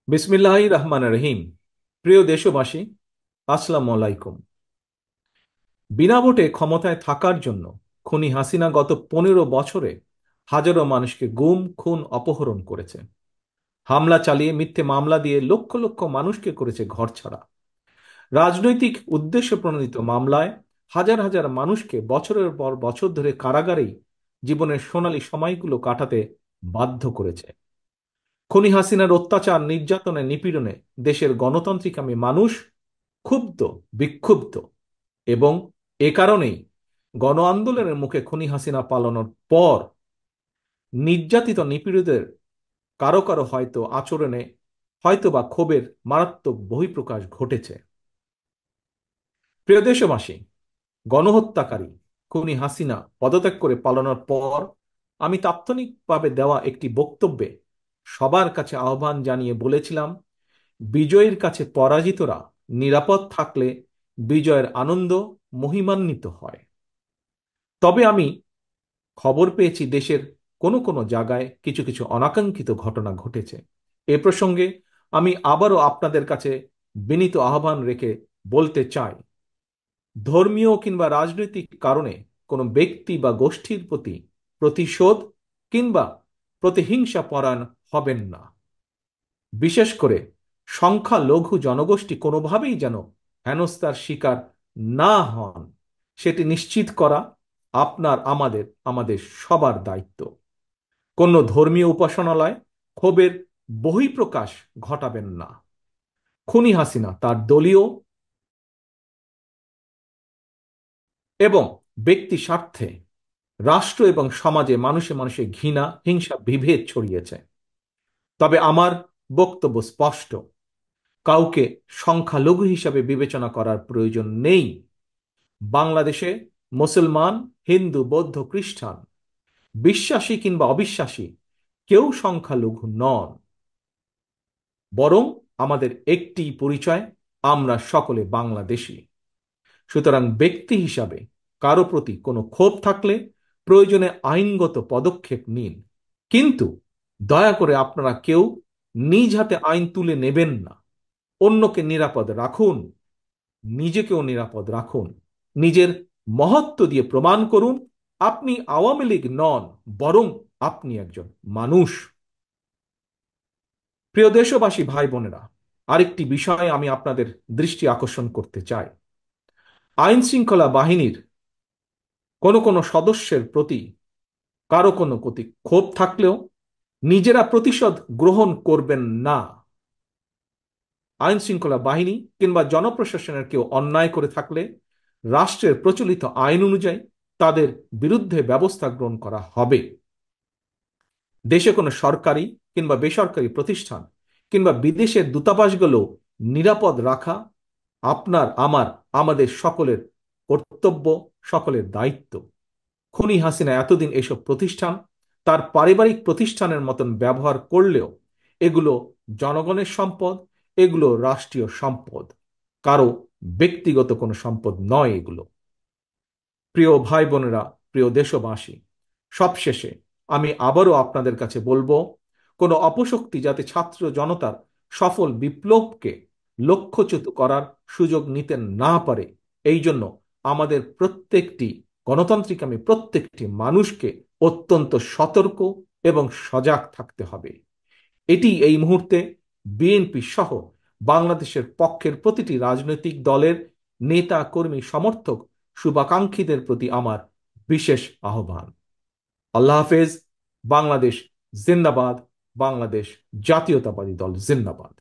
বিসমিল্লাহির রহমানির রহিম। প্রিয় দেশবাসী, আসসালামু আলাইকুম। বিনা ভোটে ক্ষমতায় থাকার জন্য খুনি হাসিনা গত 15 বছরে হাজারো মানুষকে গুম খুন অপহরণ করেছে। হামলা চালিয়ে মিথ্যে মামলা দিয়ে লক্ষ লক্ষ মানুষকে করেছে ঘরছাড়া। রাজনৈতিক উদ্দেশ্য প্রণোদিত মামলায় হাজার হাজার মানুষকে বছরের পর বছর ধরে কারাগারেই জীবনের সোনালী সময়গুলো কাটাতে বাধ্য করেছে। খুনি হাসিনার অত্যাচার নির্যাতনে নিপীড়নে দেশের গণতান্ত্রিকামী মানুষ ক্ষুব্ধ, বিক্ষুব্ধ এবং এ কারণেই গণ আন্দোলনের মুখে খুনি হাসিনা পালানোর পর নির্যাতিত নিপীড়িতদের কারো কারো হয়তো আচরণে হয়তো বা ক্ষোভের মারাত্মক বহিঃপ্রকাশ ঘটেছে। প্রিয় দেশবাসী, গণহত্যাকারী খুনি হাসিনা পদত্যাগ করে পালানোর পর আমি তাৎক্ষণিকভাবে দেওয়া একটি বক্তব্যে সবার কাছে আহ্বান জানিয়ে বলেছিলাম, বিজয়ের কাছে পরাজিতরা নিরাপদ থাকলে বিজয়ের আনন্দ মহিমান্বিত হয়। তবে আমি খবর পেয়েছি দেশের কোনো কোনো জায়গায় কিছু কিছু অনাকাঙ্ক্ষিত ঘটনা ঘটেছে। এ প্রসঙ্গে আমি আবারও আপনাদের কাছে বিনীত আহ্বান রেখে বলতে চাই, ধর্মীয় কিংবা রাজনৈতিক কারণে কোনো ব্যক্তি বা গোষ্ঠীর প্রতি প্রতিশোধ কিংবা প্রতিহিংসা পরায়ণ হবেন না। বিশেষ করে সংখ্যালঘু জনগোষ্ঠী কোনোভাবেই যেন হেনস্থার শিকার না হন, সেটি নিশ্চিত করা আপনার আমাদের আমাদের সবার দায়িত্ব। কোনো ধর্মীয় উপাসনালয় ক্ষোভের বহিঃপ্রকাশ ঘটাবেন না। খুনি হাসিনা তার দলীয় এবং ব্যক্তি স্বার্থে রাষ্ট্র এবং সমাজে মানুষে মানুষে ঘৃণা, হিংসা, বিভেদ ছড়িয়েছে। তবে আমার বক্তব্য স্পষ্ট, কাউকে সংখ্যালঘু হিসাবে বিবেচনা করার প্রয়োজন নেই। বাংলাদেশে মুসলমান, হিন্দু, বৌদ্ধ, খ্রিস্টান, বিশ্বাসী কিংবা অবিশ্বাসী কেউ সংখ্যালঘু নন। বরং আমাদের একটি পরিচয়, আমরা সকলে বাংলাদেশী। সুতরাং ব্যক্তি হিসাবে কারো প্রতি কোনো ক্ষোভ থাকলে প্রয়োজনে আইনগত পদক্ষেপ নিন, কিন্তু দয়া করে আপনারা কেউ নিজ হাতে আইন তুলে নেবেন না। অন্যকে নিরাপদ রাখুন, নিজেকেও নিরাপদ রাখুন। নিজের মহত্ব দিয়ে প্রমাণ করুন আপনি আওয়ামী লীগ নন, বরং আপনি একজন মানুষ। প্রিয় দেশবাসী, ভাই বোনেরা, আরেকটি বিষয়ে আমি আপনাদের দৃষ্টি আকর্ষণ করতে চাই। আইন শৃঙ্খলা বাহিনীর কোনো কোনো সদস্যের প্রতি কারো কোনো প্রতি ক্ষোভ থাকলেও নিজেরা প্রতিশোধ গ্রহণ করবেন না। আইন শৃঙ্খলা বাহিনী কিংবা জনপ্রশাসনের কেউ অন্যায় করে থাকলে রাষ্ট্রের প্রচলিত আইন অনুযায়ী তাদের বিরুদ্ধে ব্যবস্থা গ্রহণ করা হবে। দেশে কোনো সরকারি কিংবা বেসরকারি প্রতিষ্ঠান কিংবা বিদেশের দূতাবাসগুলো নিরাপদ রাখা আপনার আমার আমাদের সকলের কর্তব্য, সকলের দায়িত্ব। খুনি হাসিনা এতদিন এসব প্রতিষ্ঠান তার পারিবারিক প্রতিষ্ঠানের মতন ব্যবহার করলেও এগুলো জনগণের সম্পদ, এগুলো রাষ্ট্রীয় সম্পদ, কারো ব্যক্তিগত কোনো সম্পদ নয় এগুলো। প্রিয় ভাই বোনেরা, প্রিয় দেশবাসী, সবশেষে আমি আবারও আপনাদের কাছে বলবো, কোনো অপশক্তি যাতে ছাত্র জনতার সফল বিপ্লবকে লক্ষ্যচ্যুত করার সুযোগ নিতে না পারে, এই জন্য আমাদের প্রত্যেকটি গণতান্ত্রিকামী প্রত্যেকটি মানুষকে অত্যন্ত সতর্ক এবং সজাগ থাকতে হবে। এটি এই মুহূর্তে বিএনপি সহ বাংলাদেশের পক্ষের প্রতিটি রাজনৈতিক দলের নেতা কর্মী সমর্থক শুভাকাঙ্ক্ষীদের প্রতি আমার বিশেষ আহ্বান। আল্লাহ হাফেজ। বাংলাদেশ জিন্দাবাদ। বাংলাদেশ জাতীয়তাবাদী দল জিন্দাবাদ।